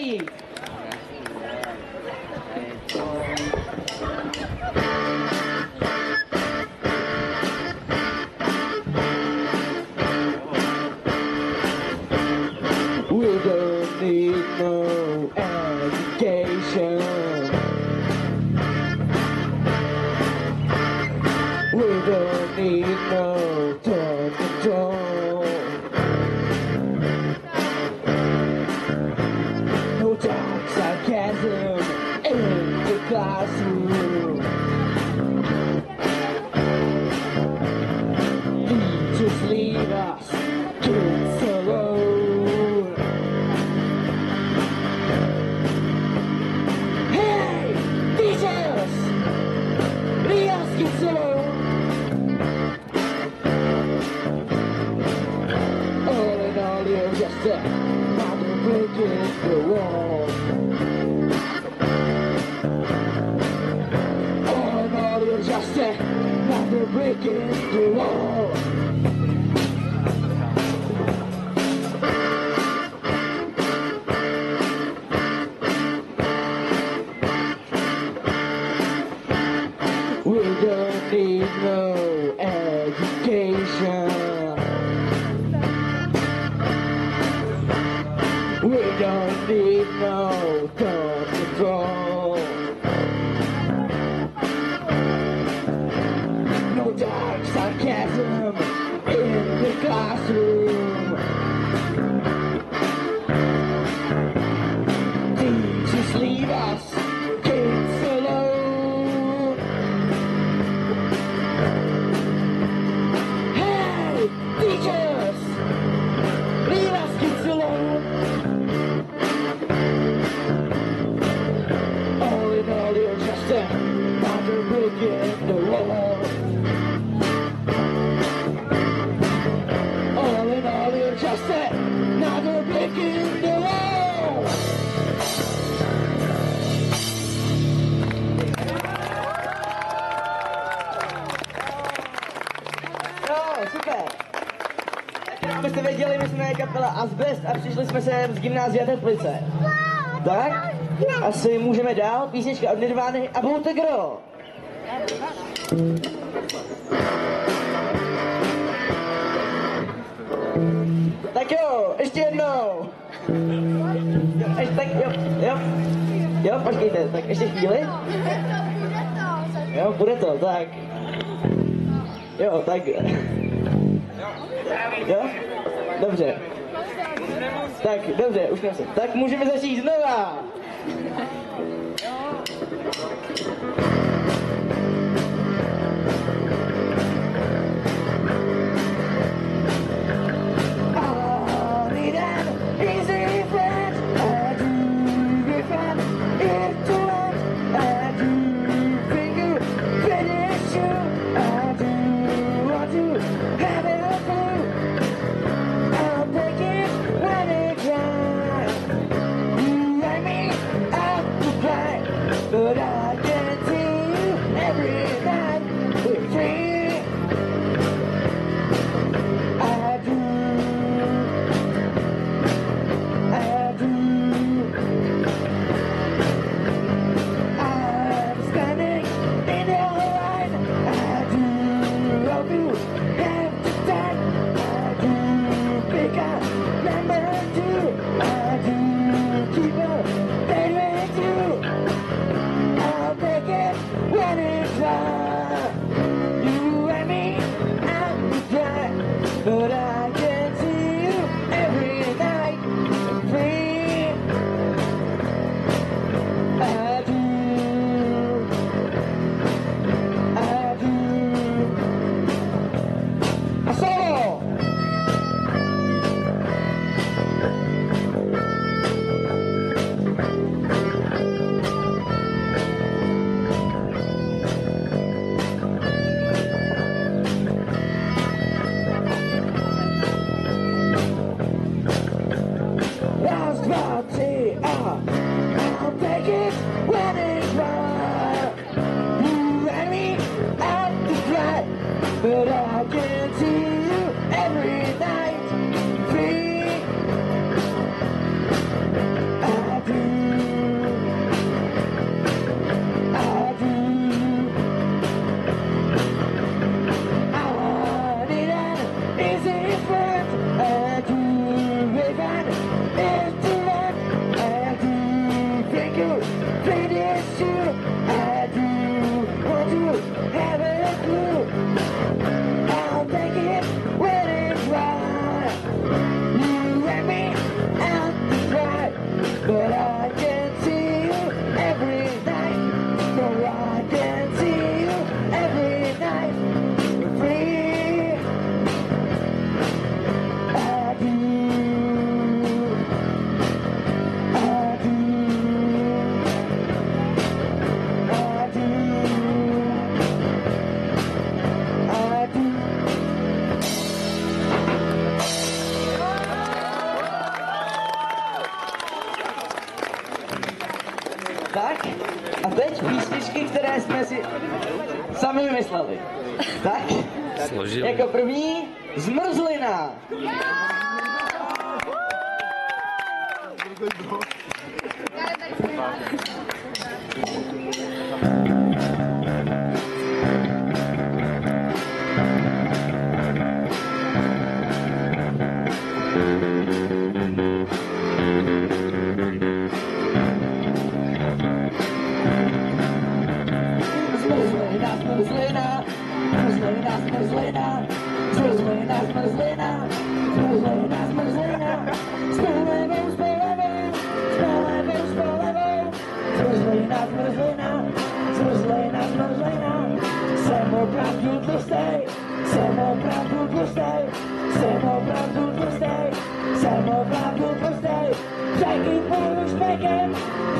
začít. We don't need no education. We don't need no thought control. No dark sarcasm in the classroom. Please just leave us kids alone. Hey, teachers! Leave us kids alone. All in all, you're just another brick in the wall. All in all, you're just another brick in the wall. We don't need no education. We don't need no thought control. No dark sarcasm in the classroom. Teachers leave us kids alone. Hey, teachers! Leave us kids alone. All in all, you're just another brick in the wall. All in all, you're just another brick in the wall. No, super. Abyste věděli, my jsme kapela Asbest a přišli jsme sem z gymnázia Teplice. Tak? Asi můžeme dál, písnička od Nirvány a About a Girl. Tak jo, ještě jednou. Jo, ještě tak, jo, počkejte, tak ještě chvíli. Jo, bude to, tak. Jo, tak. Jo? Dobře. Tak, dobře, už jsem se. Tak můžeme začít znova. But I can't see Tak, a teď písničky, které jsme si sami vymysleli. Tak, jako první Zmrzlina. Zmrzlina, zmrzlina, zmrzlina, zmrzlina, zmrzlina, zmrzlina, zmrzlina, s polevou, s polevou, s polevou, s polevou, zmrzlina, zmrzlina, zmrzlina, zmrzlina, jsem opravdu tlustej, jsem opravdu tlustej, jsem opravdu tlustej, jsem opravdu tlustej, řeky pluju špekem,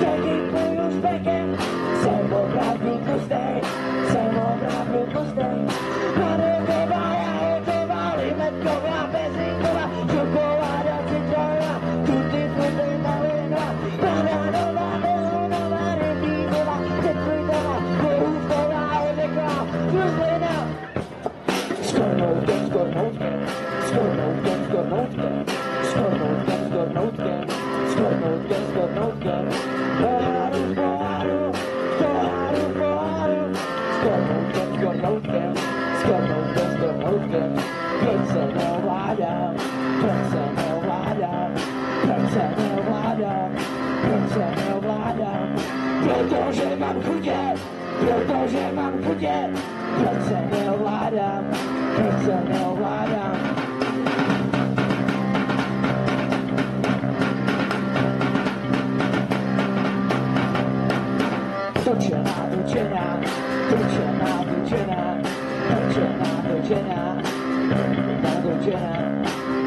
řeky pluju špekem, jsem opravdu tlustej, jsem opravdu tlustej, paneková, jahodová, limetková, bezinková, čokoláda, citronová, tutti frutti malinová, banánová, melonová, rybízová, citrinová, borůvková, ořechová, zmrzlina. Skornoutkem, skornoutkem, skornoutkem, skornoutkem, skornoutkem, skornoutkem, skornoutkem, skornoutkem, poháru, poháru, poháru, poháru, skornoutkem, skornoutkem, skornoutkem, skornoutkem, proč se neovládám, proč se neovládám, proč se neovládám, proč se neovládám, protože mám chutě, protože mám chutě, proč se neovládám, proč se neovládám. Točená, točená, točená, točená, točená, točená, točená,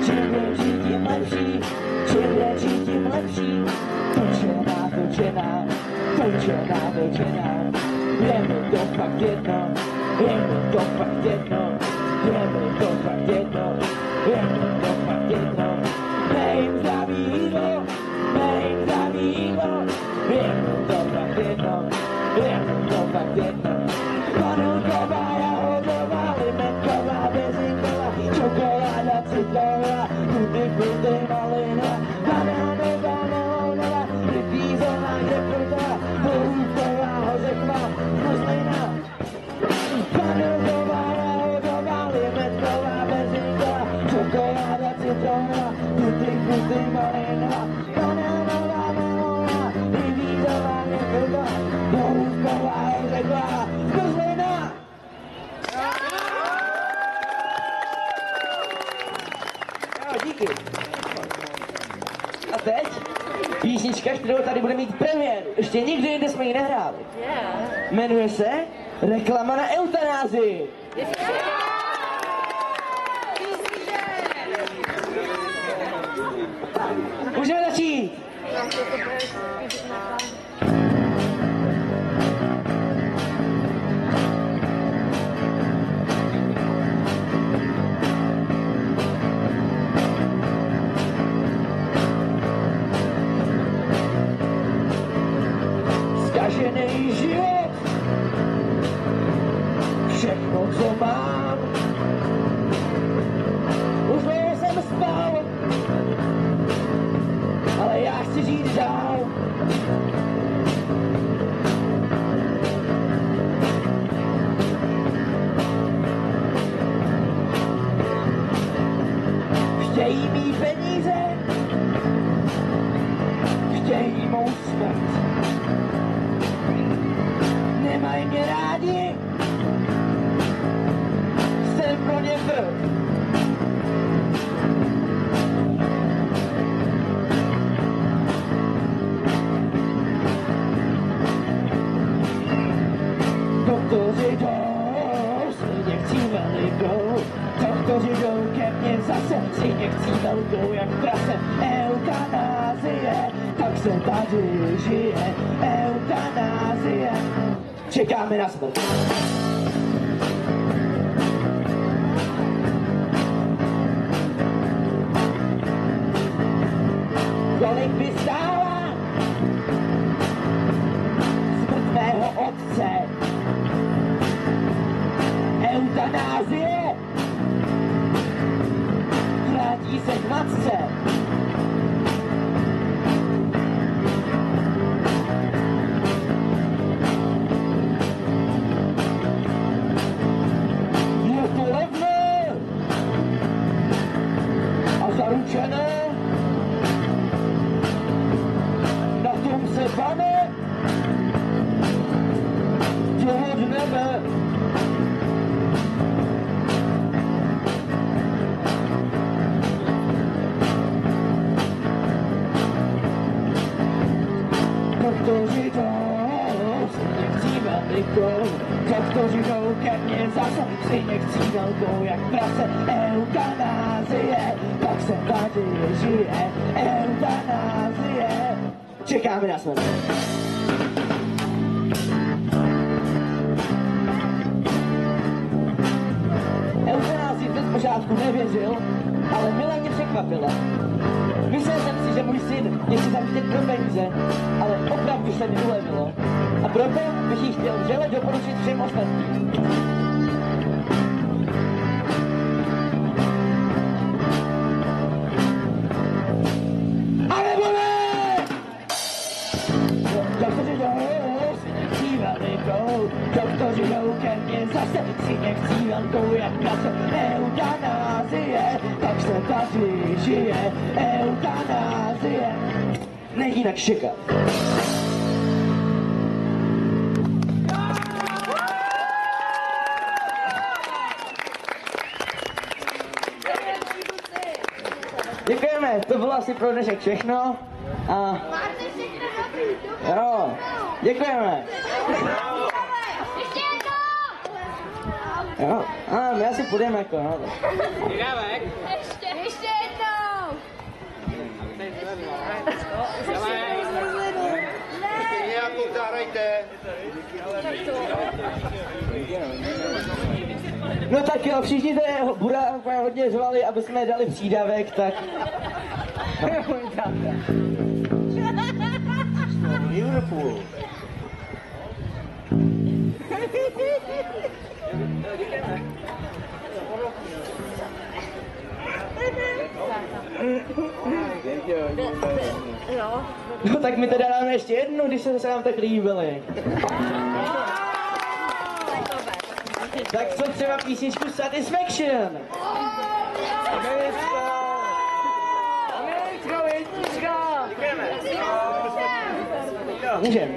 čím větší, tím lepší, čím větší, tím lepší, točená, točená, točená, točená, je mi to fakt jedno, je mi to fakt jedno, je mi to fakt jedno, je mi to fakt jedno, nejím zdraví jídlo, nejím zdraví jídlo, je mi to fakt jedno, je mi to fakt jedno, vanilková, jahodová, limetková, bezinková, čokoláda, citronová, tutti frutti malinová, banánová, melonová, rybízová, grapefruitová, borůvková, ořechová, zmrzlina. Vanilková, jahodová, limetková, bezinková, čokoláda, citronová, tutti frutti malinová, banánová, melonová, rybízová, grapefruitová, borůvková, ořechová, zmrzlina. Díky. A teď písnička, kterou tady bude mít premiéru. Ještě nikdy jinde jsme ji nehráli. Jmenuje se Reklama na eutanázii. Můžeme začít. Zkažený život, všechno, co mám, už dlouho jsem spal, ale já chci žít dál. Chtějí mý peníze, chtějí mou smrt, nemají mě rádi, jsem pro ně vrch. Doktoři jdou s injekcí velikou, doktoři jdou ke mně zase s injekcí velkou jak prase. Eutanázie, tak se tady žije, eutanázie, čekáme na smrt. Kolik by stála práce. Eutanázie vrátí se k matce. Je to levné a zaručené, na tom se pane dohodneme. Doktoři jdou, si nechcí velkou, doktoři jdou ke mně zase, si nechcí velkou jak prase. Eutanázie, tak se tady žije, eutanázie. Čekáme na smrt. Eutanázii v počátku nevěřil, ale milé mě překvapila. Myslel jsem si, že můj syn mě chce zabít pro peníze, ale opravdu se mi ulevilo. A proto bych jí chtěl vřele doporučit všem ostatním. A nebo ne! Doktoři jdou, si nechcí velkou, doktoři jdou ke mně zase, si nechcí velkou jak prase. Eutanázie, tak se tady žije, eutanázie. Není jinak čekat. Děkujeme, to bylo asi pro dnešek všechno. A... Jo, děkujeme. Ještě jednou! Jo, a my asi půjdeme jako, no. Ještě jednou! Nějakou zahrajte. No tak jo, všichni to bude hodně řvali, aby jsme dali přídavek, tak... Beautiful. No tak my teda dáme ještě jednu, když se nám tak líbily. Tak co třeba písničku Satisfaction? Můžem.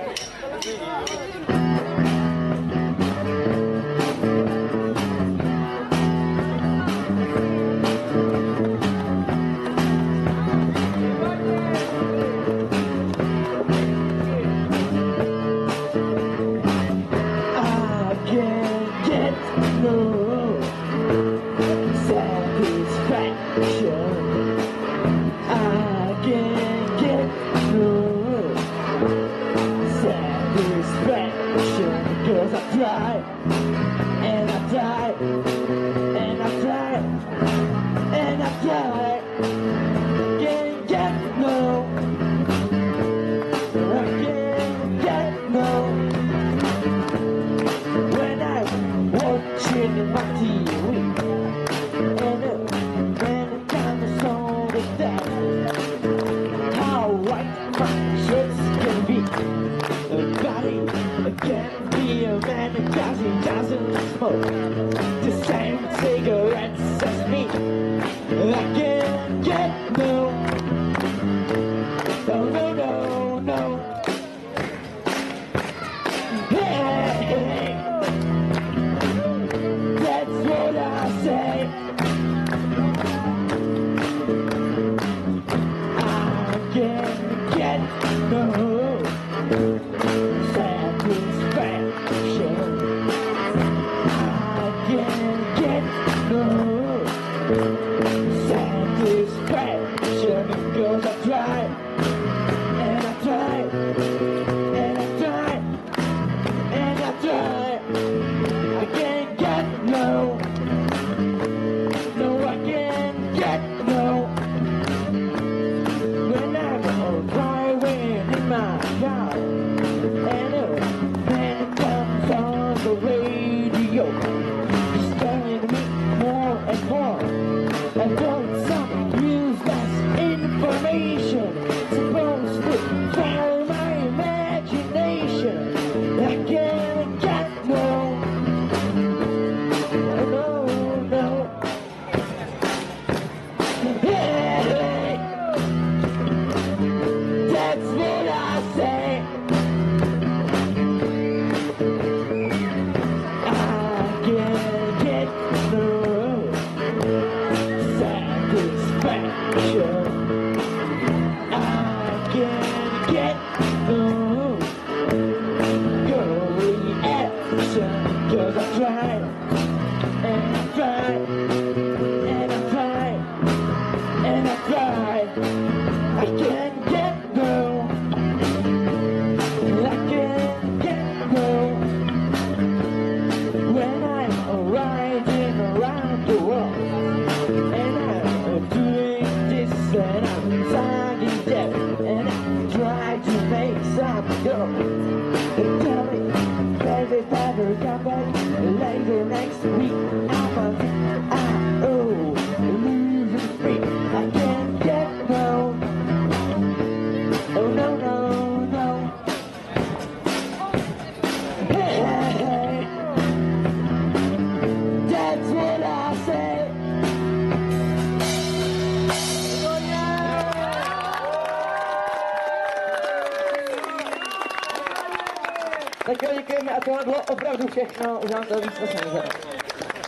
tohle bylo opravdu všechno, už nám to víc nemůžeme.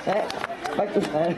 Ne, pak už ne.